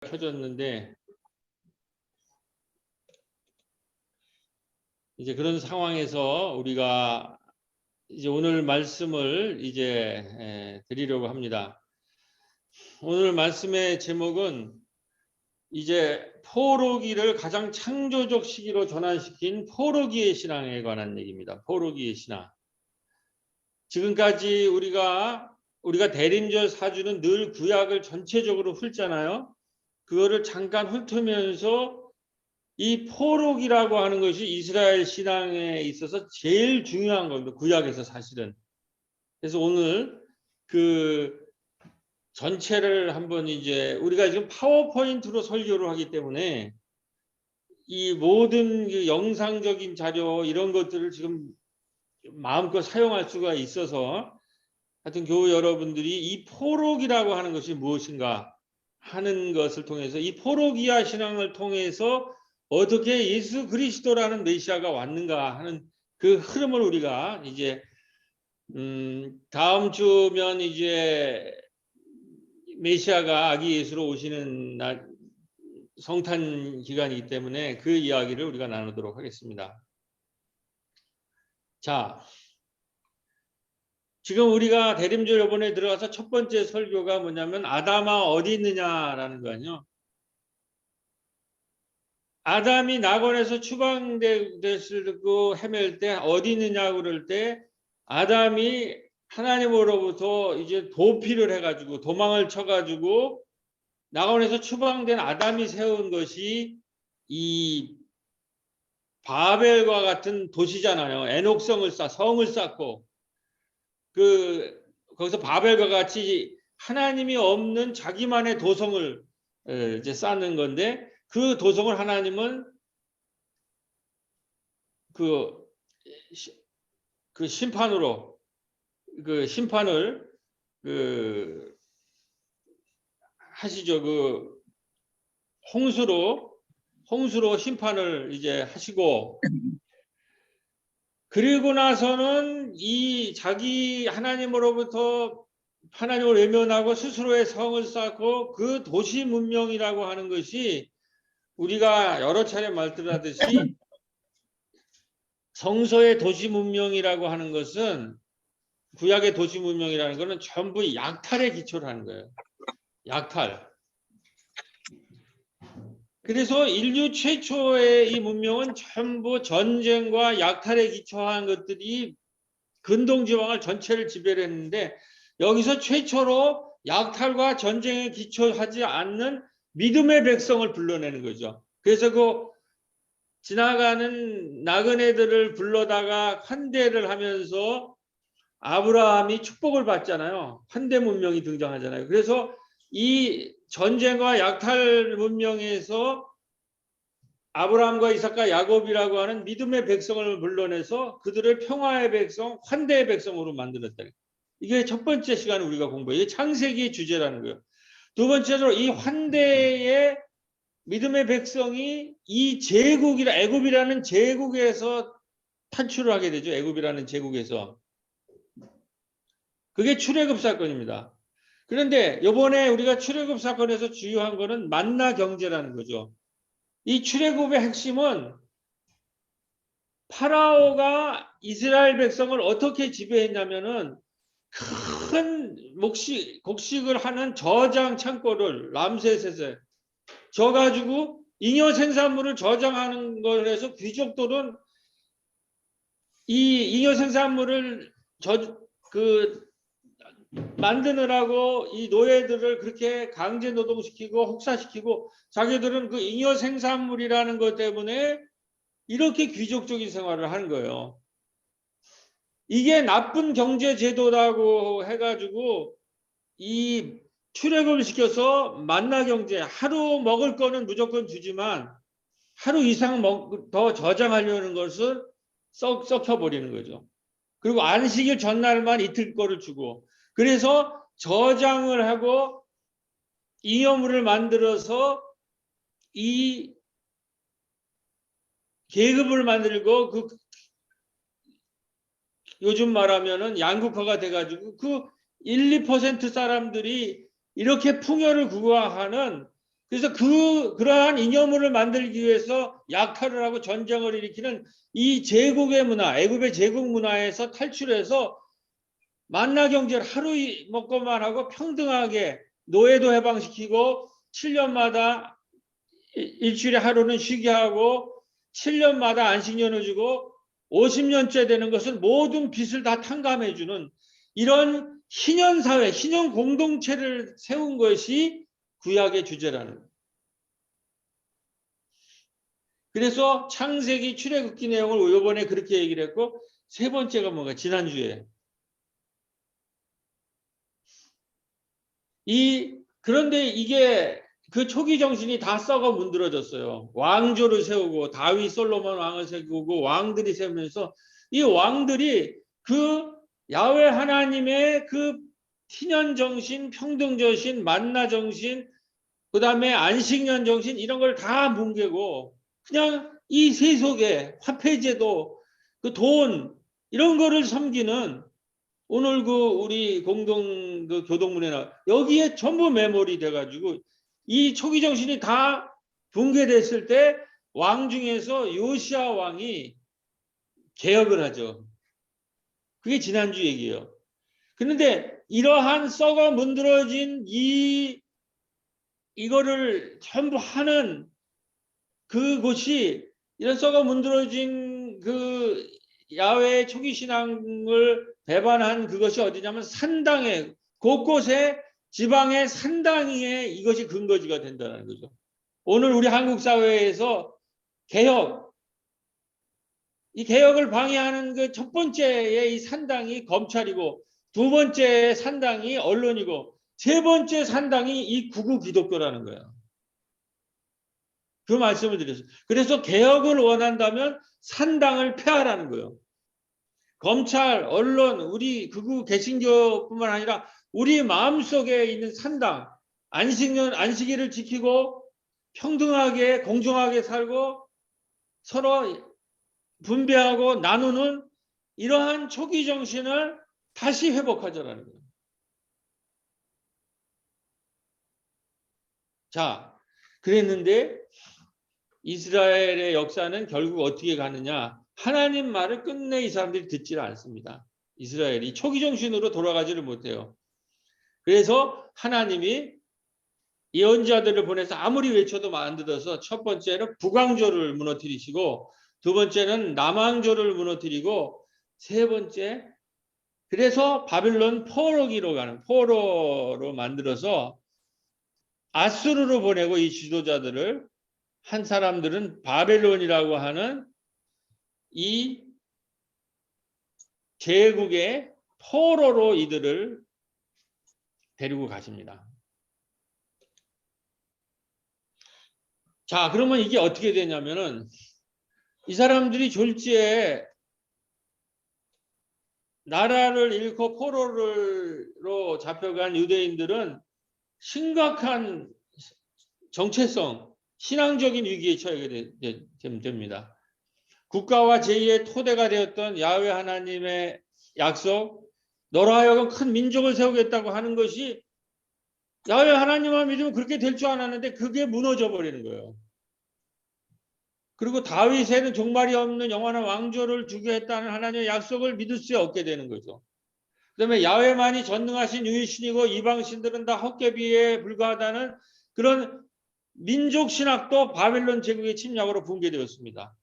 켜졌는데 이제 그런 상황에서 우리가 이제 오늘 말씀을 이제 드리려고 합니다. 오늘 말씀의 제목은 이제 포로기를 가장 창조적 시기로 전환시킨 포로기의 신앙에 관한 얘기입니다. 포로기의 신앙. 지금까지 우리가 대림절 사주는 늘 구약을 전체적으로 훑잖아요. 그거를 잠깐 훑으면서 이 포로기라고 하는 것이 이스라엘 신앙에 있어서 제일 중요한 겁니다. 구약에서 사실은. 그래서 오늘 그 전체를 한번 이제 우리가 지금 파워포인트로 설교를 하기 때문에 이 모든 그 영상적인 자료 이런 것들을 지금 마음껏 사용할 수가 있어서 하여튼 교우 여러분들이 이 포로기라고 하는 것이 무엇인가 하는 것을 통해서 이 포로기아 신앙을 통해서 어떻게 예수 그리스도라는 메시아가 왔는가 하는 그 흐름을 우리가 이제 다음 주면 이제 메시아가 아기 예수로 오시는 날 성탄 기간이기 때문에 그 이야기를 우리가 나누도록 하겠습니다. 자, 지금 우리가 대림절 요번에 들어가서 첫 번째 설교가 뭐냐면 아담아 어디 있느냐라는 거예요. 아담이 낙원에서 추방되고 헤맬 때 어디 있느냐고 그럴 때 아담이 하나님으로부터 이제 도피를 해가지고 도망을 쳐가지고 낙원에서 추방된 아담이 세운 것이 이 바벨과 같은 도시잖아요. 에녹성을 성을 쌓고 거기서 바벨과 같이 하나님이 없는 자기만의 도성을 이제 쌓는 건데 그 도성을 하나님은 그 심판으로 심판을 하시죠. 홍수로 심판을 이제 하시고 그리고 나서는 이 자기 하나님으로부터 하나님을 외면하고 스스로의 성을 쌓고 그 도시 문명이라고 하는 것이 우리가 여러 차례 말씀하듯이 성서의 도시 문명이라고 하는 것은 구약의 도시 문명이라는 것은 전부 약탈에 기초를 하는 거예요. 약탈. 그래서 인류 최초의 이 문명은 전부 전쟁과 약탈에 기초한 것들이 근동지방을 전체를 지배를 했는데 여기서 최초로 약탈과 전쟁에 기초하지 않는 믿음의 백성을 불러내는 거죠. 그래서 지나가는 나그네들을 불러다가 환대를 하면서 아브라함이 축복을 받잖아요. 환대 문명이 등장하잖아요. 그래서 이 전쟁과 약탈 문명에서 아브라함과 이삭과 야곱이라고 하는 믿음의 백성을 불러내서 그들을 평화의 백성, 환대의 백성으로 만들었다. 이게 첫 번째 시간에 우리가 공부해요. 이게 창세기의 주제라는 거예요. 두 번째로 이 환대의 믿음의 백성이 이 애굽이라는 제국에서 탈출을 하게 되죠. 애굽이라는 제국에서. 그게 출애굽 사건입니다. 그런데 이번에 우리가 출애굽 사건에서 주요한 거는 만나 경제라는 거죠. 이 출애굽의 핵심은 파라오가 이스라엘 백성을 어떻게 지배했냐면은 큰 곡식을 하는 저장 창고를 람세스에 져가지고 잉여 생산물을 저장하는 걸 해서 귀족들은 이 잉여 생산물을 만드느라고 이 노예들을 그렇게 강제 노동시키고 혹사시키고 자기들은 그 잉여 생산물이라는 것 때문에 이렇게 귀족적인 생활을 하는 거예요. 이게 나쁜 경제 제도라고 해가지고 이 출애굽을 시켜서 만나 경제 하루 먹을 거는 무조건 주지만 하루 이상 더 저장하려는 것을 썩혀버리는 거죠. 그리고 안식일 전날만 이틀 거를 주고 그래서 저장을 하고 잉여물을 만들어서 이 계급을 만들고 요즘 말하면은 양극화가 돼가지고 1, 2% 사람들이 이렇게 풍요를 구가하는 그래서 그러한 이념을 만들기 위해서 약탈을 하고 전쟁을 일으키는 이 제국의 문화, 애굽의 제국 문화에서 탈출해서 만나 경제를 하루 먹고만 하고 평등하게 노예도 해방시키고 7년마다 일주일에 하루는 쉬게 하고 7년마다 안식년을 주고 50년째 되는 것은 모든 빚을 다 탕감해주는 이런 신현사회, 신현공동체를 세운 것이 구약의 주제라는 거예요. 그래서 창세기 출애굽기 내용을 이번에 그렇게 얘기를 했고, 세 번째가 뭔가 지난주에 그런데 이게 그 초기 정신이 다 썩어 문드러졌어요. 왕조를 세우고 다윗 솔로몬 왕을 세우고 왕들이 세우면서 이 왕들이 그 야훼 하나님의 그 신현 정신, 평등 정신, 만나 정신, 그다음에 안식년 정신 이런 걸 다 뭉개고 그냥 이 세속의 화폐제도 그 돈 이런 거를 섬기는 오늘 그 우리 공동 그 교동문에 나 여기에 전부 매몰이 돼가지고 이 초기 정신이 다 붕괴됐을 때 왕 중에서 요시야 왕이 개혁을 하죠. 그게 지난주 얘기예요. 그런데 이러한 썩어 문드러진 이거를 전부 하는 그곳이 이런 썩어 문드러진 그 야훼 초기 신앙을 배반한 그것이 어디냐면 산당에 곳곳에 지방의 산당에 이것이 근거지가 된다는 거죠. 오늘 우리 한국 사회에서 이 개혁을 방해하는 그 첫 번째의 이 산당이 검찰이고 두 번째 산당이 언론이고 세 번째 산당이 이 구구 기독교라는 거예요. 그 말씀을 드렸어요. 그래서 개혁을 원한다면 산당을 폐하라는 거예요. 검찰, 언론, 우리 극우 개신교뿐만 아니라 우리 마음속에 있는 산당, 안식일을 지키고 평등하게 공정하게 살고 서로 분배하고 나누는 이러한 초기 정신을 다시 회복하자라는 거예요. 자, 그랬는데 이스라엘의 역사는 결국 어떻게 가느냐? 하나님 말을 끝내 이 사람들이 듣지를 않습니다. 이스라엘이 초기 정신으로 돌아가지를 못해요. 그래서 하나님이 예언자들을 보내서 아무리 외쳐도 안 들어서 첫 번째는 북왕조를 무너뜨리시고 두 번째는 남왕조를 무너뜨리고 세 번째 그래서 바빌론 포로기로 가는 포로로 만들어서 아수르로 보내고 이 지도자들을 한 사람들은 바벨론이라고 하는 이 제국의 포로로 이들을 데리고 가십니다. 자, 그러면 이게 어떻게 되냐면은 이 사람들이 졸지에 나라를 잃고 포로로 잡혀간 유대인들은 심각한 정체성, 신앙적인 위기에 처하게 됩니다. 국가와 제2의 토대가 되었던 야훼 하나님의 약속, 너로 하여금 큰 민족을 세우겠다고 하는 것이 야훼 하나님만 믿으면 그렇게 될 줄 알았는데 그게 무너져 버리는 거예요. 그리고 다윗에는 종말이 없는 영원한 왕조를 주게 했다는 하나님의 약속을 믿을 수 없게 되는 거죠. 그다음에 야훼만이 전능하신 유일신이고 이방신들은 다 헛개비에 불과하다는 그런 민족 신학도 바빌론 제국의 침략으로 붕괴되었습니다.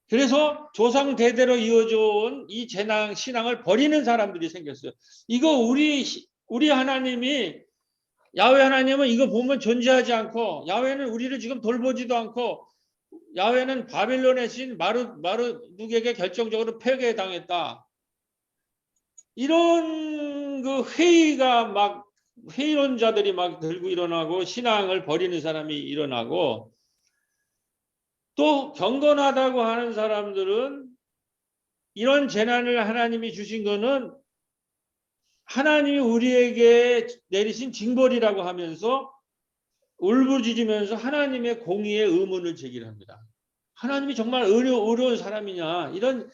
그래서 조상 대대로 이어져 온 이 신앙을 버리는 사람들이 생겼어요. 이거 우리 하나님이 야훼 하나님은 이거 보면 존재하지 않고 야훼는 우리를 지금 돌보지도 않고 야훼는 바빌론의 신 마르둑에게 결정적으로 폐괴당했다. 이런 그 회의론자들이 막 들고 일어나고 신앙을 버리는 사람이 일어나고 또 경건하다고 하는 사람들은 이런 재난을 하나님이 주신 거는 하나님이 우리에게 내리신 징벌이라고 하면서 울부짖으면서 하나님의 공의의 의문을 제기합니다. 하나님이 정말 어려운 사람이냐 이런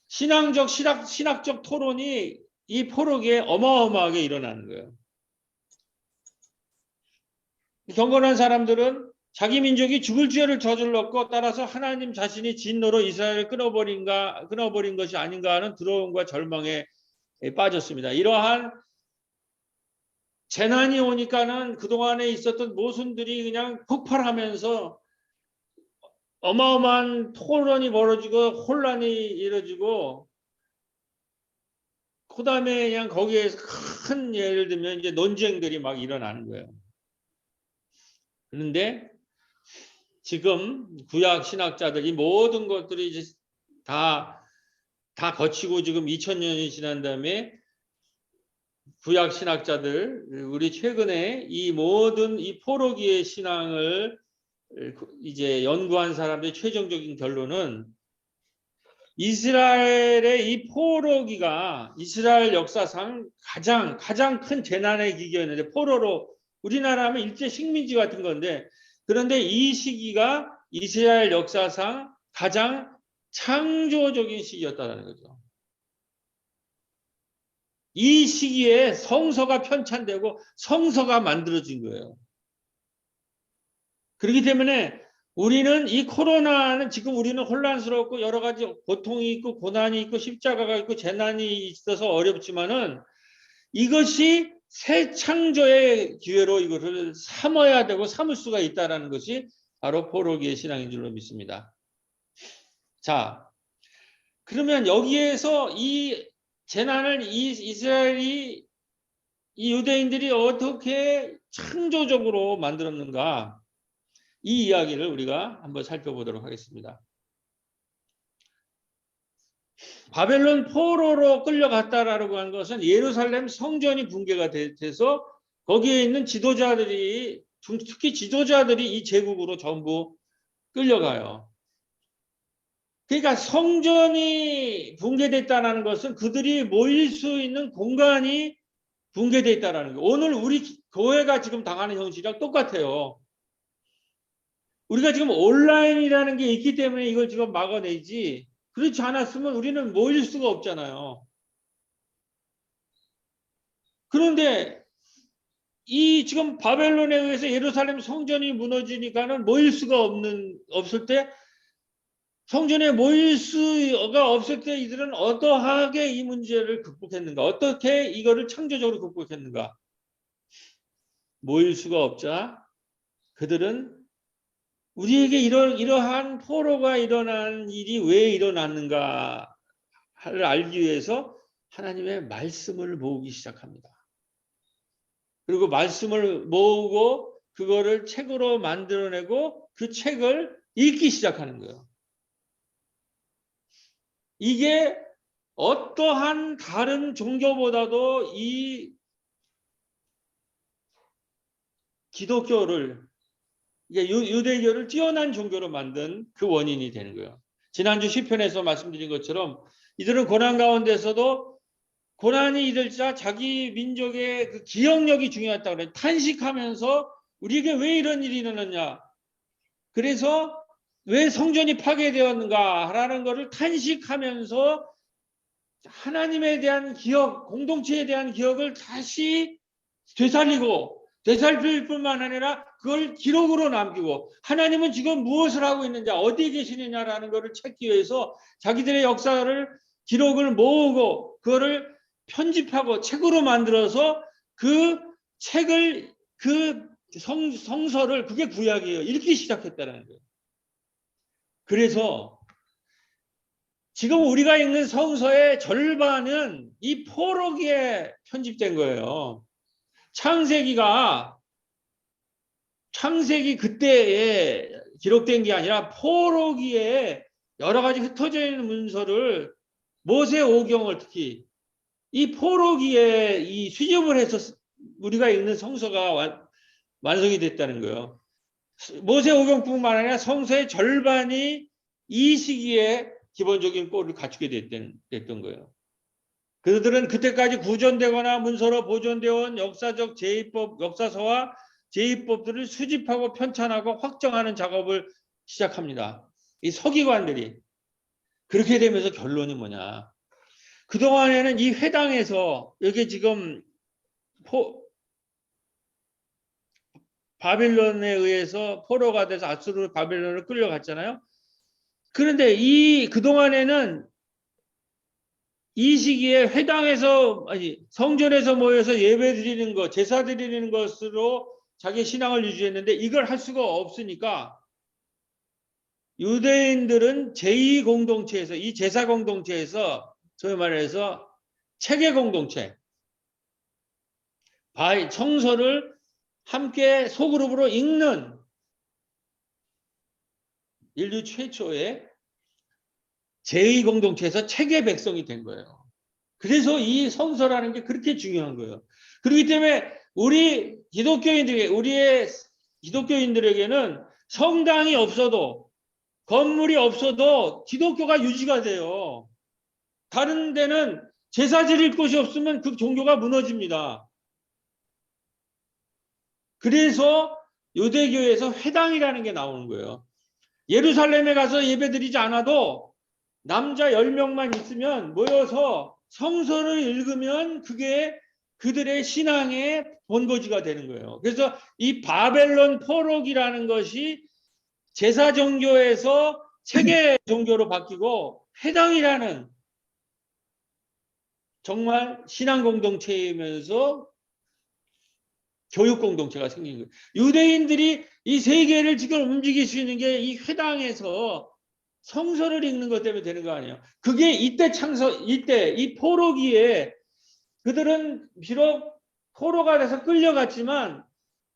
신학적 토론이 이 포로기에 어마어마하게 일어나는 거예요. 경건한 사람들은 자기 민족이 죽을 죄를 저질렀고 따라서 하나님 자신이 진노로 이스라엘을 끊어버린 것이 아닌가 하는 두려움과 절망에 빠졌습니다. 이러한 재난이 오니까는 그동안에 있었던 모순들이 그냥 폭발하면서 어마어마한 토론이 벌어지고 혼란이 이루어지고 그다음에 그냥 거기에서 큰 예를 들면 이제 논쟁들이 막 일어나는 거예요. 그런데 지금 구약 신학자들이 모든 것들이 이제 다 거치고 지금 2000년이 지난 다음에 구약 신학자들 우리 최근에 이 모든 이 포로기의 신앙을 이제 연구한 사람들의 최종적인 결론은 이스라엘의 이 포로기가 이스라엘 역사상 가장 큰 재난의 기기였는데 포로로 우리나라 하면 일제 식민지 같은 건데 그런데 이 시기가 이스라엘 역사상 가장 창조적인 시기였다는 거죠. 이 시기에 성서가 편찬되고 성서가 만들어진 거예요. 그렇기 때문에 우리는 이 코로나는 지금 우리는 혼란스럽고 여러 가지 고통이 있고 고난이 있고 십자가가 있고 재난이 있어서 어렵지만은 이것이 새 창조의 기회로 이것을 삼아야 되고 삼을 수가 있다는 것이 바로 포로기의 신앙인 줄로 믿습니다. 자, 그러면 여기에서 이 재난을 이스라엘이 이 유대인들이 어떻게 창조적으로 만들었는가 이 이야기를 우리가 한번 살펴보도록 하겠습니다. 바벨론 포로로 끌려갔다라고 하는 것은 예루살렘 성전이 붕괴가 돼서 거기에 있는 지도자들이 특히 지도자들이 이 제국으로 전부 끌려가요. 그러니까 성전이 붕괴됐다는 것은 그들이 모일 수 있는 공간이 붕괴됐다는 거예요. 오늘 우리 교회가 지금 당하는 현실이랑 똑같아요. 우리가 지금 온라인이라는 게 있기 때문에 이걸 지금 막아내지 그렇지 않았으면 우리는 모일 수가 없잖아요. 그런데 이 지금 바벨론에 의해서 예루살렘 성전이 무너지니까는 모일 수가 없을 때 성전에 모일 수가 없을 때 이들은 어떠하게 이 문제를 극복했는가? 어떻게 이거를 창조적으로 극복했는가? 모일 수가 없자 그들은 우리에게 이러한 포로가 일어난 일이 왜 일어났는가를 알기 위해서 하나님의 말씀을 모으기 시작합니다. 그리고 말씀을 모으고 그거를 책으로 만들어내고 그 책을 읽기 시작하는 거예요. 이게 어떠한 다른 종교보다도 이 기독교를 유대교를 뛰어난 종교로 만든 그 원인이 되는 거예요. 지난주 시편에서 말씀드린 것처럼 이들은 고난 가운데서도 고난이 이들자 자기 민족의 그 기억력이 중요했다고 그래요. 탄식하면서 우리에게 왜 이런 일이 일어났냐. 그래서 왜 성전이 파괴되었는가라는 것을 탄식하면서 하나님에 대한 기억, 공동체에 대한 기억을 다시 되살릴 뿐만 아니라 그걸 기록으로 남기고 하나님은 지금 무엇을 하고 있느냐 어디에 계시느냐라는 것을 찾기 위해서 자기들의 역사를 기록을 모으고 그거를 편집하고 책으로 만들어서 그 책을 그 성서를 그게 구약이에요. 읽기 시작했다는 거예요. 그래서 지금 우리가 읽는 성서의 절반은 이 포로기에 편집된 거예요. 창세기 그때에 기록된 게 아니라 포로기에 여러 가지 흩어져 있는 문서를 모세 오경을 특히 이 포로기에 이 수집을 해서 우리가 읽는 성서가 완성이 됐다는 거예요. 모세 오경뿐만 아니라 성서의 절반이 이 시기에 기본적인 꼴을 갖추게 됐던 거예요. 그들은 그때까지 구전되거나 문서로 보존되어 온 역사서와 제2법들을 수집하고 편찬하고 확정하는 작업을 시작합니다. 이 서기관들이. 그렇게 되면서 결론이 뭐냐. 그동안에는 이 회당에서 여기 지금 바빌론에 의해서 포로가 돼서 아수르 바빌론으로 끌려갔잖아요. 그런데 그동안에는 이 시기에 회당에서 아니 성전에서 모여서 예배 드리는 것, 제사 드리는 것으로 자기 신앙을 유지했는데 이걸 할 수가 없으니까 유대인들은 제2 공동체에서 이 제사 공동체에서 소위 말해서 체계 공동체, 성서를 함께 소그룹으로 읽는 인류 최초의 제2 공동체에서 체계 백성이 된 거예요. 그래서 이 성서라는 게 그렇게 중요한 거예요. 그렇기 때문에 우리의 기독교인들에게는 성당이 없어도 건물이 없어도 기독교가 유지가 돼요. 다른 데는 제사 드릴 곳이 없으면 그 종교가 무너집니다. 그래서 유대교에서 회당이라는 게 나오는 거예요. 예루살렘에 가서 예배드리지 않아도 남자 10명만 있으면 모여서 성서를 읽으면 그게 그들의 신앙의 본거지가 되는 거예요. 그래서 이 바벨론 포로기라는 것이 제사 종교에서 체계 종교로 바뀌고 회당이라는 정말 신앙 공동체이면서 교육 공동체가 생긴 거예요. 유대인들이 이 세계를 지금 움직일 수 있는 게 이 회당에서 성서를 읽는 것 때문에 되는 거 아니에요. 그게 이때 이 포로기에 그들은 비록 포로가 돼서 끌려갔지만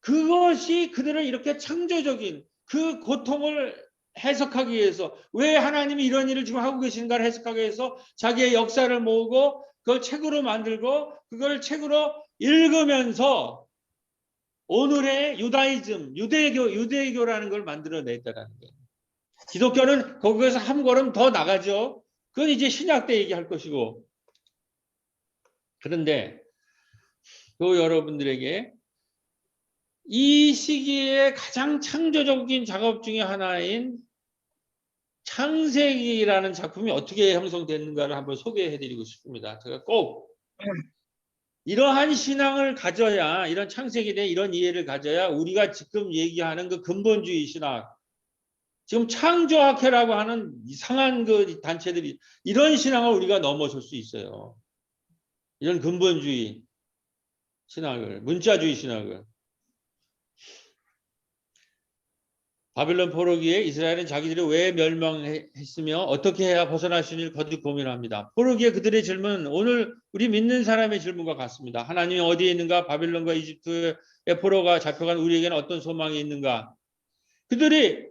그것이 그들을 이렇게 창조적인 그 고통을 해석하기 위해서 왜 하나님이 이런 일을 지금 하고 계신가를 해석하기 위해서 자기의 역사를 모으고 그걸 책으로 만들고 그걸 책으로 읽으면서 오늘의 유다이즘, 유대교라는 걸 만들어냈다라는 거예요. 기독교는 거기에서 한 걸음 더 나가죠. 그건 이제 신약 때 얘기할 것이고. 그런데 또 여러분들에게 이 시기에 가장 창조적인 작업 중에 하나인 창세기라는 작품이 어떻게 형성됐는가를 한번 소개해드리고 싶습니다. 제가 꼭 이러한 신앙을 가져야, 이런 창세기에 대해 이런 이해를 가져야 우리가 지금 얘기하는 그 근본주의 신학, 지금 창조학회라고 하는 이상한 그 단체들이 이런 신앙을 우리가 넘어설 수 있어요. 이런 근본주의 신학을, 문자주의 신학을. 바빌론 포로기에 이스라엘은 자기들이 왜 멸망했으며 어떻게 해야 벗어날 수 있는지 거듭 고민합니다. 포로기에 그들의 질문은 오늘 우리 믿는 사람의 질문과 같습니다. 하나님이 어디에 있는가? 바빌론과 이집트의 포로가 잡혀간 우리에게는 어떤 소망이 있는가? 그들이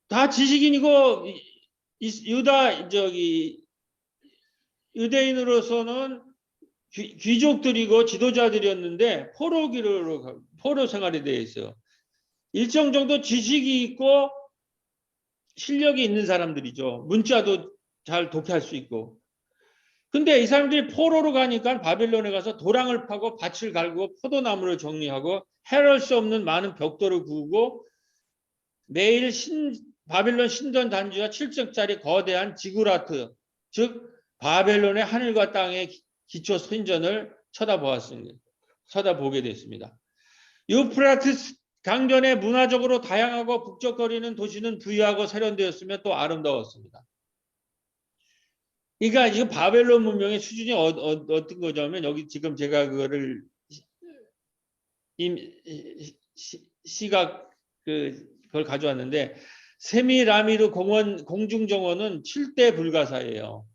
다 지식인이고 유대인으로서는 귀족들이고 지도자들이었는데 포로 생활에 대해 있어요. 일정 정도 지식이 있고 실력이 있는 사람들이죠. 문자도 잘 독해할 수 있고. 근데 이 사람들이 포로로 가니까 바빌론에 가서 도랑을 파고 밭을 갈고 포도나무를 정리하고 해럴 수 없는 많은 벽돌을 구우고 매일 바빌론 신전 단지와 7층짜리 거대한 지구라트, 즉 바벨론의 하늘과 땅의 기초 신전을 쳐다보게 됐습니다. 유프라테스 강변의 문화적으로 다양하고 북적거리는 도시는 부유하고 세련되었으며 또 아름다웠습니다. 그러니까 지금 바벨론 문명의 수준이 어떤 거냐면 여기 지금 제가 그거를 시각 그걸 가져왔는데 세미라미드 공중정원은 7대 불가사예요.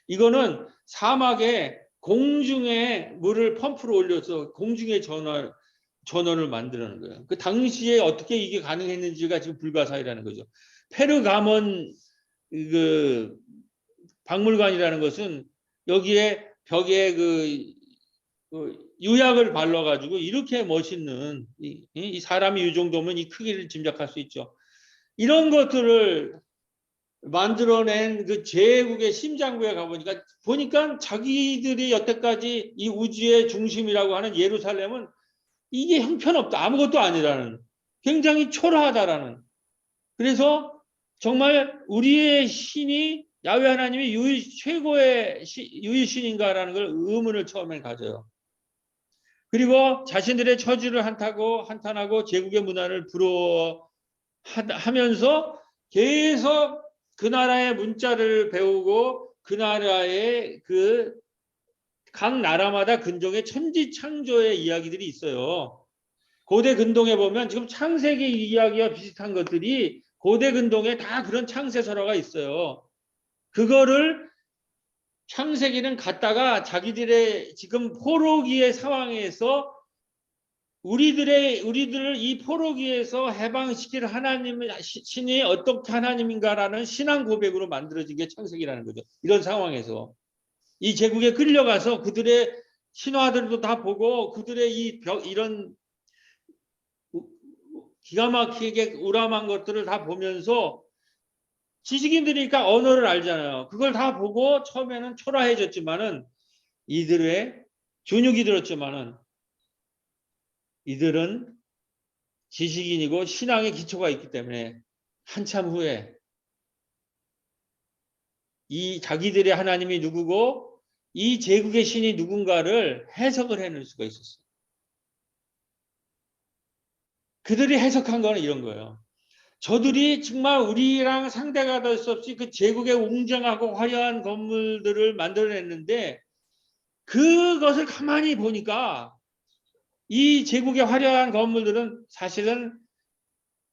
이거는 사막에 공중에 물을 펌프로 올려서 공중에 전원을 만드는 거예요. 그 당시에 어떻게 이게 가능했는지가 지금 불가사의라는 거죠. 페르가몬 그 박물관이라는 것은 여기에 벽에 그 유약을 발라가지고 이렇게 멋있는 이 사람이 이 정도면 이 크기를 짐작할 수 있죠. 이런 것들을 만들어낸 그 제국의 심장부에 보니까 자기들이 여태까지 이 우주의 중심이라고 하는 예루살렘은 이게 형편없다. 아무것도 아니라는. 굉장히 초라하다라는. 그래서 정말 우리의 신이 야훼 하나님이 최고의 유일신인가라는 걸 의문을 처음에 가져요. 그리고 자신들의 처지를 한탄하고 제국의 문화를 부러워하면서 계속 그 나라의 문자를 배우고 그 나라의 각 나라마다 근동의 천지창조의 이야기들이 있어요. 고대 근동에 보면 지금 창세기 이야기와 비슷한 것들이 고대 근동에 다 그런 창세설화가 있어요. 그거를 창세기는 갖다가 자기들의 지금 포로기의 상황에서 우리들을 이 포로기에서 해방시킬 신이 어떻게 하나님인가라는 신앙 고백으로 만들어진 게 창세기라는 거죠. 이런 상황에서 이 제국에 끌려가서 그들의 신화들도 다 보고 그들의 이런 기가 막히게 우람한 것들을 다 보면서 지식인들이니까 언어를 알잖아요. 그걸 다 보고 처음에는 초라해졌지만은 이들의 준육이 들었지만은 이들은 지식인이고 신앙의 기초가 있기 때문에 한참 후에 이 자기들의 하나님이 누구고 이 제국의 신이 누군가를 해석을 해낼 수가 있었어요. 그들이 해석한 거는 이런 거예요. 저들이 정말 우리랑 상대가 될 수 없이 그 제국의 웅장하고 화려한 건물들을 만들어냈는데 그것을 가만히 보니까 이 제국의 화려한 건물들은 사실은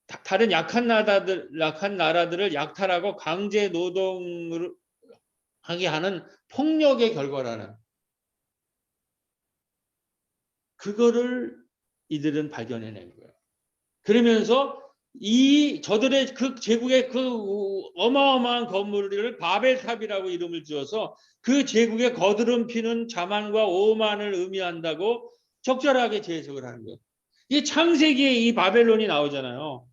다른 약한 나라들을 약탈하고 강제 노동을 하게 하는 폭력의 결과라는 그거를 이들은 발견해낸 거예요. 그러면서 저들의 그 제국의 그 어마어마한 건물을 바벨탑이라고 이름을 지어서 그 제국의 거드름 피는 자만과 오만을 의미한다고 적절하게 재해석을 하는 거예요. 이 창세기에 이 바벨론이 나오잖아요.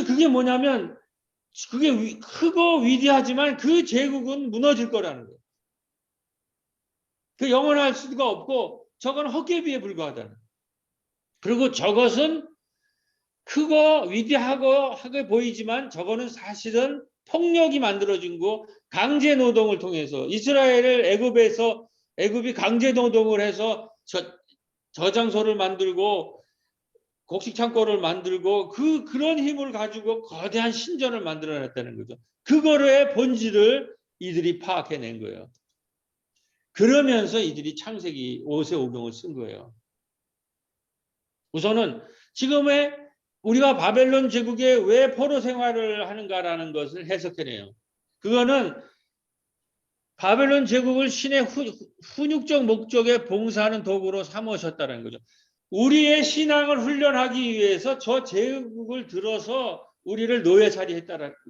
그게 뭐냐면 그게 크고 위대하지만 그 제국은 무너질 거라는 거예요. 그 영원할 수가 없고 저건 헛개비에 불과하다는. 그리고 저것은 크고 위대하고 하게 보이지만 저거는 사실은 폭력이 만들어진 거 강제 노동을 통해서 이스라엘을 애굽이 강제 노동을 해서 저장소를 만들고 곡식 창고를 만들고 그런 힘을 가지고 거대한 신전을 만들어냈다는 거죠. 그거의 본질을 이들이 파악해낸 거예요. 그러면서 이들이 창세기 5세 5경을 쓴 거예요. 우선은 지금의 우리가 바벨론 제국에 왜 포로 생활을 하는가라는 것을 해석해내요. 그거는 바벨론 제국을 신의 훈육적 목적에 봉사하는 도구로 삼으셨다는 거죠. 우리의 신앙을 훈련하기 위해서 저 제국을 들어서 우리를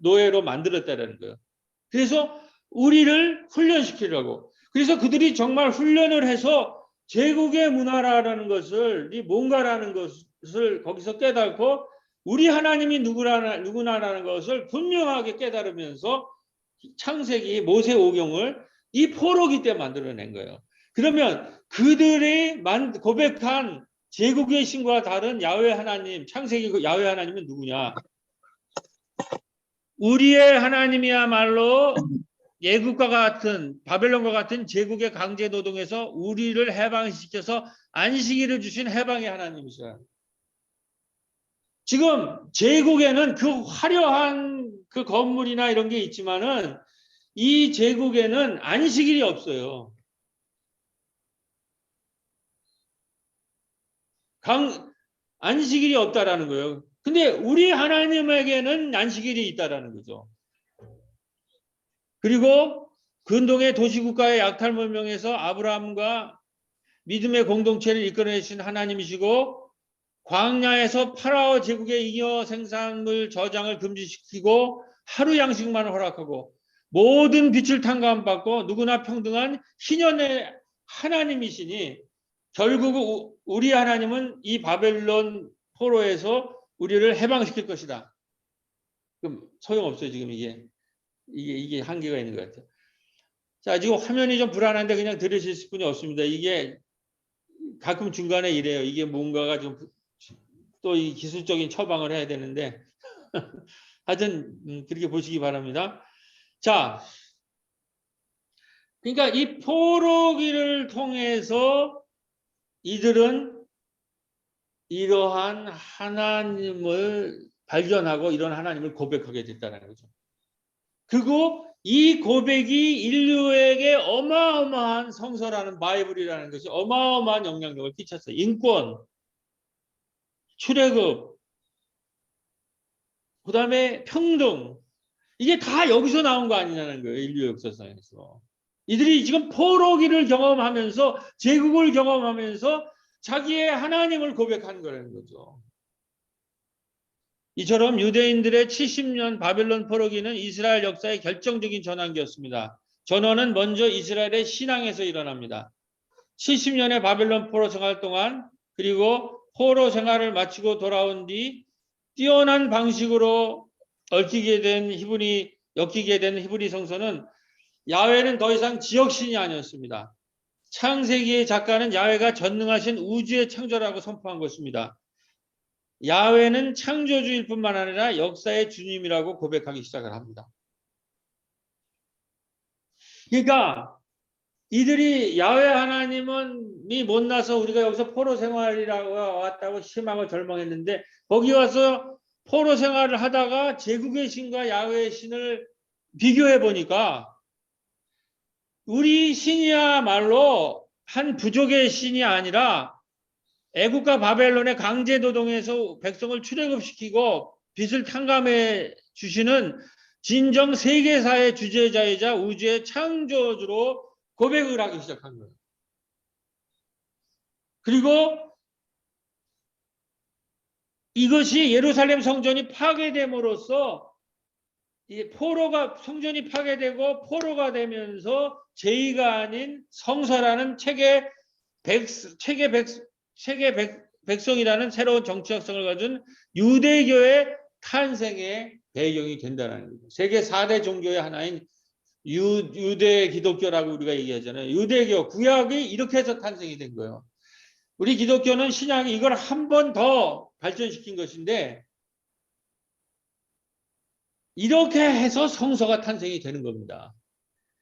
노예로 만들었다는 거예요. 그래서 우리를 훈련시키려고. 그래서 그들이 정말 훈련을 해서 제국의 문화라는 것을 뭔가라는 것을 거기서 깨닫고 우리 하나님이 누구나라는 것을 분명하게 깨달으면서 창세기 모세 오경을 이 포로기 때 만들어낸 거예요. 그러면 그들이 고백한 제국의 신과 다른 야훼 하나님, 창세기 야훼 하나님은 누구냐? 우리의 하나님이야말로 예국과 같은 바벨론과 같은 제국의 강제 노동에서 우리를 해방시켜서 안식일을 주신 해방의 하나님이시라. 지금 제국에는 그 화려한 그 건물이나 이런 게 있지만은 이 제국에는 안식일이 없어요. 안식일이 없다라는 거예요. 근데 우리 하나님에게는 안식일이 있다라는 거죠. 그리고 근동의 도시국가의 약탈 문명에서 아브라함과 믿음의 공동체를 이끌어내신 하나님이시고 광야에서 파라오 제국의 잉여 생산물 저장을 금지시키고 하루 양식만 허락하고 모든 빛을 탕감받고 누구나 평등한 희년의 하나님이시니 결국 우리 하나님은 이 바벨론 포로에서 우리를 해방시킬 것이다. 그럼 소용없어요. 지금 이게 한계가 있는 것 같아요. 자, 지금 화면이 좀 불안한데 그냥 들으실 분이 없습니다. 이게 가끔 중간에 이래요. 이게 뭔가가 좀 또 이 기술적인 처방을 해야 되는데 하여튼 그렇게 보시기 바랍니다. 자, 그러니까 이 포로기를 통해서 이들은 이러한 하나님을 발견하고 이런 하나님을 고백하게 됐다는 거죠. 그리고 이 고백이 인류에게 어마어마한 성서라는 바이블이라는 것이 어마어마한 영향력을 끼쳤어요. 인권, 출애굽, 그 다음에 평등. 이게 다 여기서 나온 거 아니냐는 거예요. 인류 역사상에서. 이들이 지금 포로기를 경험하면서 제국을 경험하면서 자기의 하나님을 고백한 거라는 거죠. 이처럼 유대인들의 70년 바벨론 포로기는 이스라엘 역사의 결정적인 전환기였습니다. 전환은 먼저 이스라엘의 신앙에서 일어납니다. 70년의 바벨론 포로 생활 동안 그리고 포로 생활을 마치고 돌아온 뒤 뛰어난 방식으로 엮이게 된 히브리 성서는 야훼는 더 이상 지역신이 아니었습니다. 창세기의 작가는 야훼가 전능하신 우주의 창조라고 선포한 것입니다. 야훼는 창조주일 뿐만 아니라 역사의 주님이라고 고백하기 시작을 합니다. 그러니까 이들이 야훼 하나님이 못나서 우리가 여기서 포로 생활이라고 왔다고 실망하고 절망했는데 거기 와서 포로 생활을 하다가 제국의 신과 야훼의 신을 비교해 보니까 우리 신이야말로 한 부족의 신이 아니라 애국과 바벨론의 강제 노동에서 백성을 출애굽시키고 빚을 탕감해 주시는 진정 세계사의 주재자이자 우주의 창조주로 고백을 하기 시작한 거예요. 그리고 이것이 예루살렘 성전이 파괴됨으로써 성전이 파괴되고 포로가 되면서 제2가 아닌 성서라는 책의 백성이라는 새로운 정치학성을 가진 유대교의 탄생의 배경이 된다는 거죠. 세계 4대 종교의 하나인 유대 기독교라고 우리가 얘기하잖아요. 유대교 구약이 이렇게 해서 탄생이 된 거예요. 우리 기독교는 신약이 이걸 한 번 더 발전시킨 것인데 이렇게 해서 성서가 탄생이 되는 겁니다.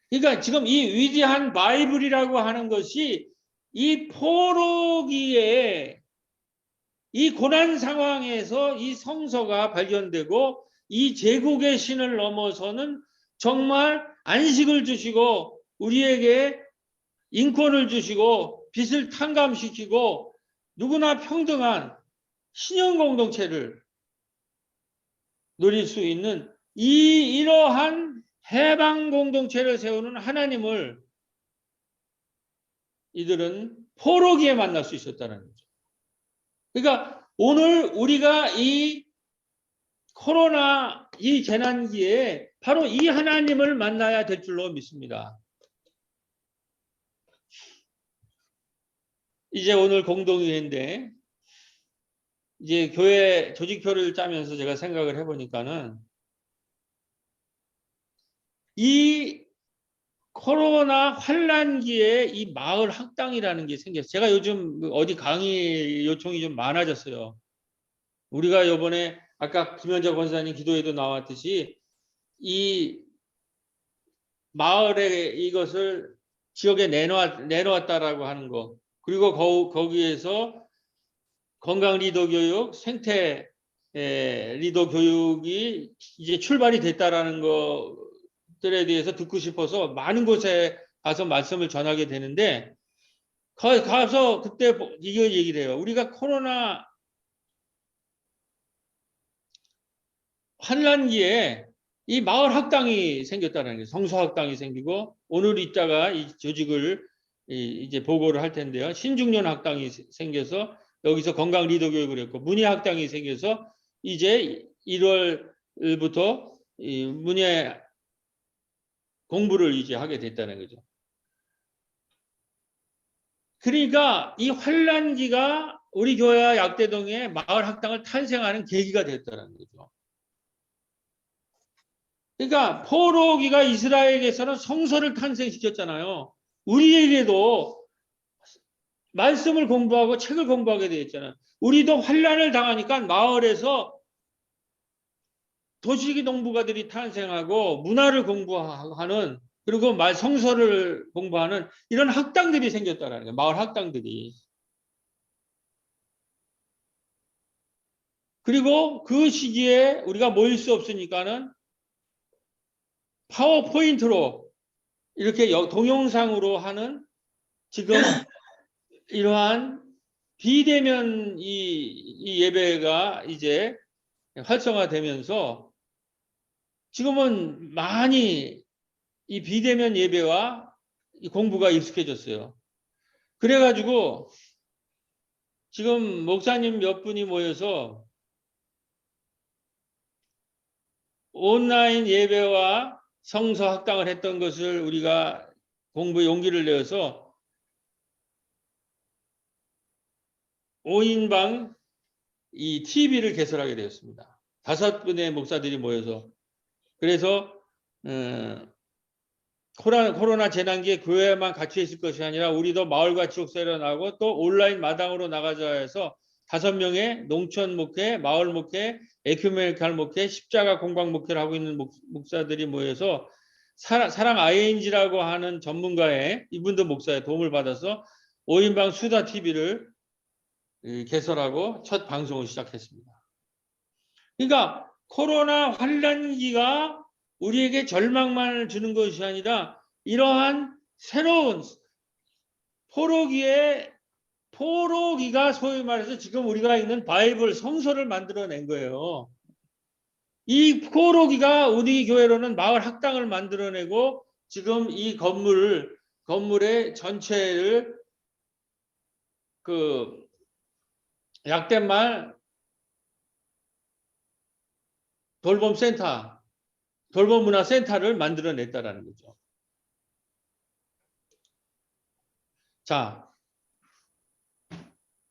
그러니까 지금 이 위대한 바이블이라고 하는 것이 이 포로기에 이 고난 상황에서 이 성서가 발견되고 이 제국의 신을 넘어서는 정말 안식을 주시고 우리에게 인권을 주시고 빚을 탕감시키고 누구나 평등한 신형 공동체를 누릴 수 있는 이러한 해방 공동체를 세우는 하나님을 이들은 포로기에 만날 수 있었다는 거죠. 그러니까 오늘 우리가 이 코로나 이 재난기에 바로 이 하나님을 만나야 될 줄로 믿습니다. 이제 오늘 공동회의인데 이제 교회 조직표를 짜면서 제가 생각을 해보니까는 이 코로나 환란기에 이 마을 학당이라는 게 생겼어요. 제가 요즘 어디 강의 요청이 좀 많아졌어요. 우리가 요번에 아까 김현자 권사님 기도에도 나왔듯이 이 마을에 이것을 지역에 내놓았다라고 하는 거. 그리고 거기에서 건강 리더 교육, 생태 리더 교육이 이제 출발이 됐다라는 것들에 대해서 듣고 싶어서 많은 곳에 가서 말씀을 전하게 되는데 가서 그때 이거 얘기를 해요. 우리가 코로나 환란기에 이 마을 학당이 생겼다는 게 성서 학당이 생기고 오늘 이따가 이 조직을 이제 보고를 할 텐데요. 신중년 학당이 생겨서 여기서 건강 리더 교육을 했고 문예 학당이 생겨서 이제 1월부터 이 문예 공부를 이제 하게 됐다는 거죠. 그러니까 이 환란기가 우리 교회와 약대동에 마을 학당을 탄생하는 계기가 됐다는 거죠. 그러니까 포로기가 이스라엘에서는 성서를 탄생시켰잖아요. 우리에게도 말씀을 공부하고 책을 공부하게 되어 있잖아요. 우리도 환란을 당하니까 마을에서 도시기 농부가들이 탄생하고 문화를 공부하는 그리고 성서를 공부하는 이런 학당들이 생겼다는 거예요. 마을 학당들이. 그리고 그 시기에 우리가 모일 수 없으니까는 파워포인트로 이렇게 동영상으로 하는 지금 이러한 비대면 이 예배가 이제 활성화되면서 지금은 많이 이 비대면 예배와 이 공부가 익숙해졌어요. 그래가지고 지금 목사님 몇 분이 모여서 온라인 예배와 성서 학당을 했던 것을 우리가 공부에 용기를 내어서 5인방 이 TV를 개설하게 되었습니다. 5분의 목사들이 모여서. 그래서 코로나 재난기에 교회만 갇혀 있을 것이 아니라 우리도 마을과 지역사회로 나가고 또 온라인 마당으로 나가자 해서 5명의 농촌 목회, 마을 목회, 에큐메니칼 목회, 십자가 공방 목회를 하고 있는 목사들이 모여서 사랑 ING라고 하는 전문가의 이분도 목사의 도움을 받아서 5인방 수다 TV를 개설하고 첫 방송을 시작했습니다. 그러니까 코로나 환란기가 우리에게 절망만을 주는 것이 아니라 이러한 새로운 포로기가 소위 말해서 지금 우리가 읽는 바이블 성서를 만들어낸 거예요. 이 포로기가 우리 교회로는 마을 학당을 만들어내고 지금 이 건물의 전체를 약된 말 돌봄문화센터를 만들어냈다라는 거죠. 자,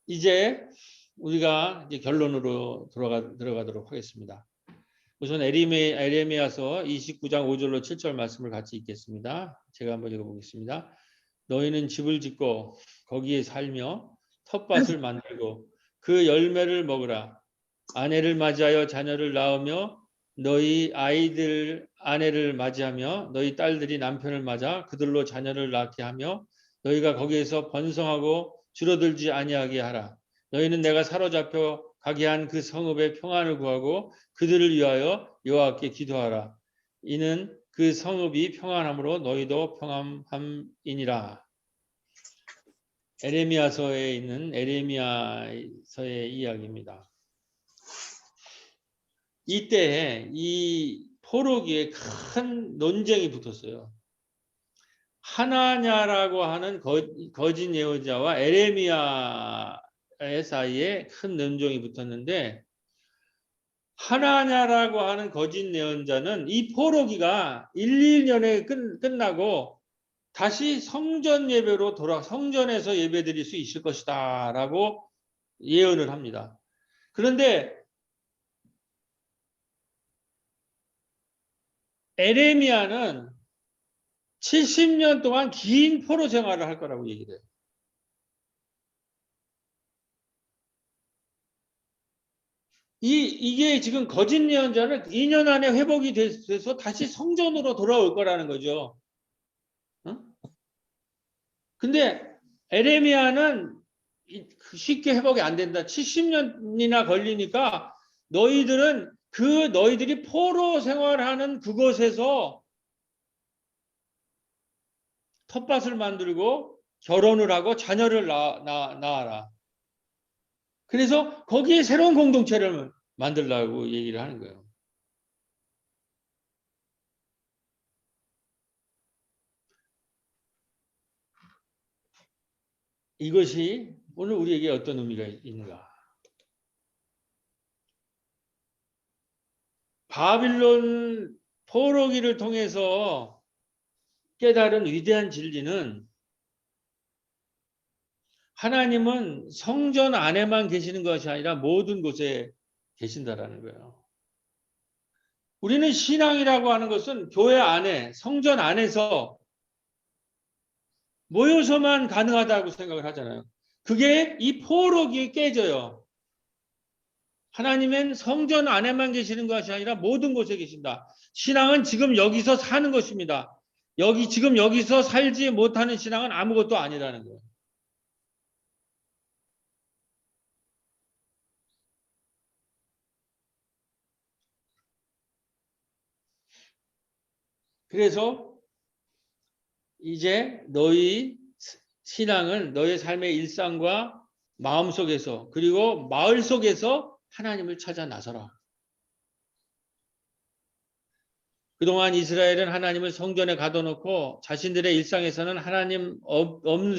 이제 우리가 이제 결론으로 들어가도록 하겠습니다. 우선 에레미야서 29장 5절로 7절 말씀을 같이 읽겠습니다. 제가 한번 읽어보겠습니다. 너희는 집을 짓고 거기에 살며 텃밭을 만들고 그 열매를 먹으라. 아내를 맞이하여 자녀를 낳으며 너희 아이들 아내를 맞이하며 너희 딸들이 남편을 맞아 그들로 자녀를 낳게 하며 너희가 거기에서 번성하고 줄어들지 아니하게 하라. 너희는 내가 사로잡혀 가게 한 그 성읍의 평안을 구하고 그들을 위하여 여호와께 기도하라. 이는 그 성읍이 평안함으로 너희도 평안함이니라. 에레미야서에 있는 에레미야서의 이야기입니다. 이때 이 포로기에 큰 논쟁이 붙었어요. 하나냐라고 하는 거짓 예언자와 에레미야의 사이에 큰 논쟁이 붙었는데 하나냐라고 하는 거짓 예언자는 이 포로기가 1년에 끝나고 다시 성전 예배로 성전에서 예배드릴 수 있을 것이다 라고 예언을 합니다. 그런데 에레미야는 70년 동안 긴 포로 생활을 할 거라고 얘기를 해요. 이게 지금 거짓 예언자는 2년 안에 회복이 돼서 다시 성전으로 돌아올 거라는 거죠. 근데 에레미야는 쉽게 회복이 안 된다. 70년이나 걸리니까 너희들이 포로 생활하는 그곳에서 텃밭을 만들고 결혼을 하고 자녀를 낳아라. 그래서 거기에 새로운 공동체를 만들라고 얘기를 하는 거예요. 이것이 오늘 우리에게 어떤 의미가 있는가? 바빌론 포로기를 통해서 깨달은 위대한 진리는 하나님은 성전 안에만 계시는 것이 아니라 모든 곳에 계신다라는 거예요. 우리는 신앙이라고 하는 것은 교회 안에, 성전 안에서 모여서만 가능하다고 생각을 하잖아요. 그게 이 포로기에 깨져요. 하나님은 성전 안에만 계시는 것이 아니라 모든 곳에 계신다. 신앙은 지금 여기서 사는 것입니다. 지금 여기서 살지 못하는 신앙은 아무것도 아니라는 거예요. 그래서 이제 너희 신앙은 너의 삶의 일상과 마음 속에서 그리고 마을 속에서 하나님을 찾아 나서라. 그동안 이스라엘은 하나님을 성전에 가둬놓고 자신들의 일상에서는 하나님 없는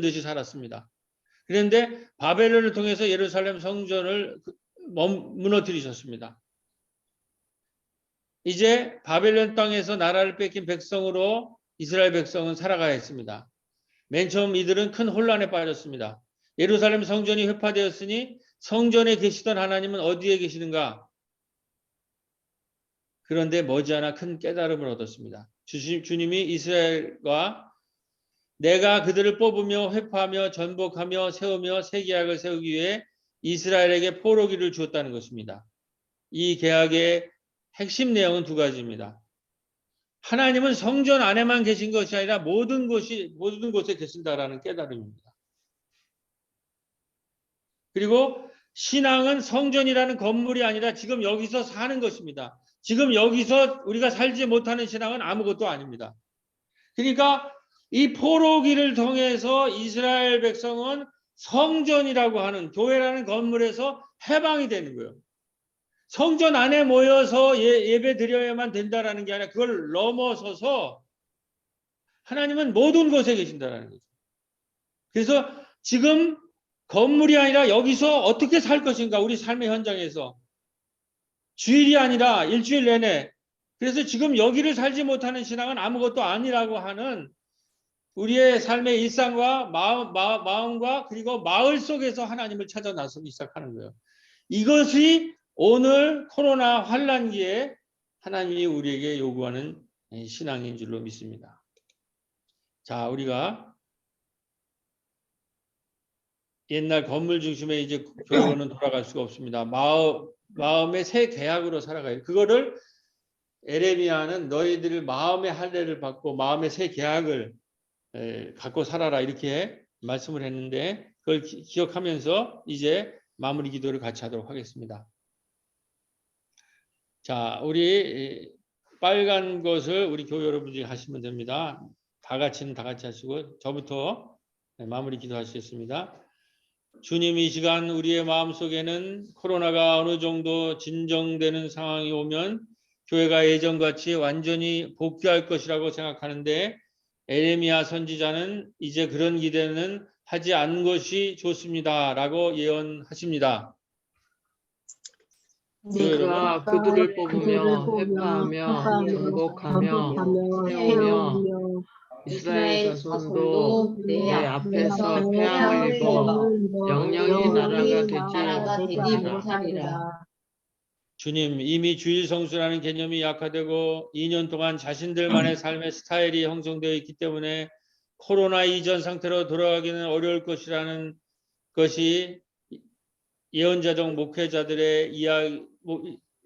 듯이 살았습니다. 그런데 바벨론을 통해서 예루살렘 성전을 무너뜨리셨습니다. 이제 바벨론 땅에서 나라를 뺏긴 백성으로 이스라엘 백성은 살아가야 했습니다. 맨 처음 이들은 큰 혼란에 빠졌습니다. 예루살렘 성전이 회파되었으니 성전에 계시던 하나님은 어디에 계시는가? 그런데 머지않아 큰 깨달음을 얻었습니다. 주님이 이스라엘과 내가 그들을 뽑으며 회파하며 전복하며 세우며 새 계약을 세우기 위해 이스라엘에게 포로기를 주었다는 것입니다. 이 계약의 핵심 내용은 두 가지입니다. 하나님은 성전 안에만 계신 것이 아니라 모든 곳에 계신다라는 깨달음입니다. 그리고 신앙은 성전이라는 건물이 아니라 지금 여기서 사는 것입니다. 지금 여기서 우리가 살지 못하는 신앙은 아무것도 아닙니다. 그러니까 이 포로기를 통해서 이스라엘 백성은 성전이라고 하는 교회라는 건물에서 해방이 되는 거예요. 성전 안에 모여서 예배 드려야만 된다라는 게 아니라 그걸 넘어서서 하나님은 모든 곳에 계신다라는 거죠. 그래서 지금 건물이 아니라 여기서 어떻게 살 것인가, 우리 삶의 현장에서. 주일이 아니라 일주일 내내. 그래서 지금 여기를 살지 못하는 신앙은 아무것도 아니라고 하는 우리의 삶의 일상과 마음과 그리고 마을 속에서 하나님을 찾아 나서기 시작하는 거예요. 이것이 오늘 코로나 환란기에 하나님이 우리에게 요구하는 신앙인 줄로 믿습니다. 자, 우리가 옛날 건물 중심의 이제 교회로는 돌아갈 수가 없습니다. 마음의 새 계약으로 살아가요. 그거를 에레미야는 너희들 마음의 할례를 받고 마음의 새 계약을 갖고 살아라 이렇게 말씀을 했는데 그걸 기억하면서 이제 마무리 기도를 같이 하도록 하겠습니다. 자, 우리 빨간 것을 우리 교회 여러분들이 하시면 됩니다. 다 같이는 다 같이 하시고 저부터 마무리 기도하시겠습니다. 주님, 이 시간 우리의 마음속에는 코로나가 어느 정도 진정되는 상황이 오면 교회가 예전같이 완전히 복귀할 것이라고 생각하는데 에레미야 선지자는 이제 그런 기대는 하지 않은 것이 좋습니다 라고 예언하십니다. 네가 그들을 뽑으며 회파하며 전복하며 세우며 이스라엘 자손도 내 앞에서 패함을 입어 영영이 나라가 되지 못하리라. 주님, 이미 주일 성수라는 개념이 약화되고 2년 동안 자신들만의 삶의 스타일이 형성되어 있기 때문에 코로나 이전 상태로 돌아가기는 어려울 것이라는 것이 예언자적 목회자들의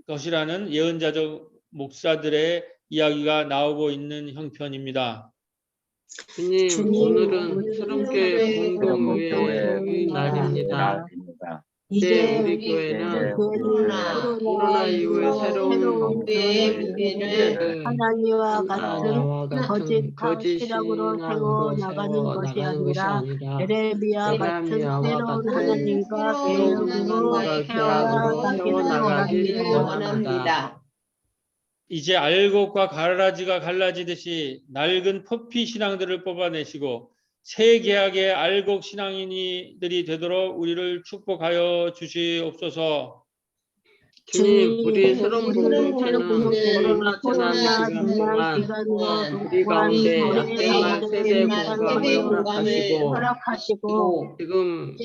것이라는 예언자적 목사들의 이야기가 나오고 있는 형편입니다. 주님, 오늘은 새롭게 공동의회의 날입니다. 이제 우리 교회는 코로나 이후에 새로운 교회를 하나님과 같은 거짓 신앙으로 세워 나가는 것이 아니라 에레미야 같은 새로운 하나님과 계약으로 세워나가기를 원합니다. 이제 알곡과 가라지가 갈라지듯이 낡은 포피 신앙들을 뽑아내시고 새 계약의 알곡 신앙인들이 되도록 우리를 축복하여 주시옵소서. 주님, 우리 새로운 공동체는 코로나 지난 기간 동안 우리 가운데 약대한 세대 공감을 허락하시고 지금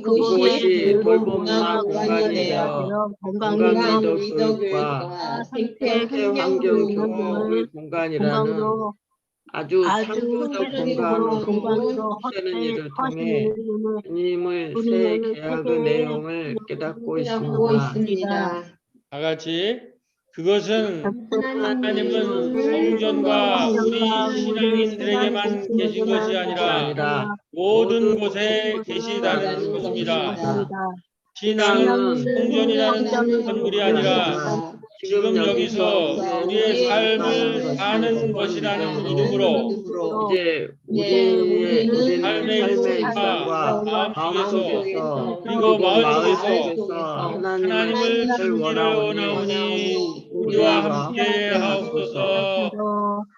그곳이 돌봄문화 공간이 되어 건강미덕 교육과 생태 환경 교육을 공간이라는 아주 창조적 공간으로 되는 일을 통해 주님의 새 계약의 내용을 깨닫고 있습니다. 다 같이 그것은 하나님은 성전과 우리 신앙인들에게만 계신 것이 아니라 모든 곳에 계시다는 것입니다. 신앙은 성전이라는 건물이 아니라 지금 여기서 우리의 삶을 사는 것이라는 이름으로 이제 우리는 삶의 일상과 마음속에서 그리고 마음속에서 하나님을 찾기를 원하오니 우리와 함께 하옵소서.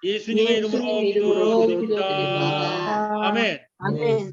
예수님의 이름으로 기도드립니다. 아멘. 아멘.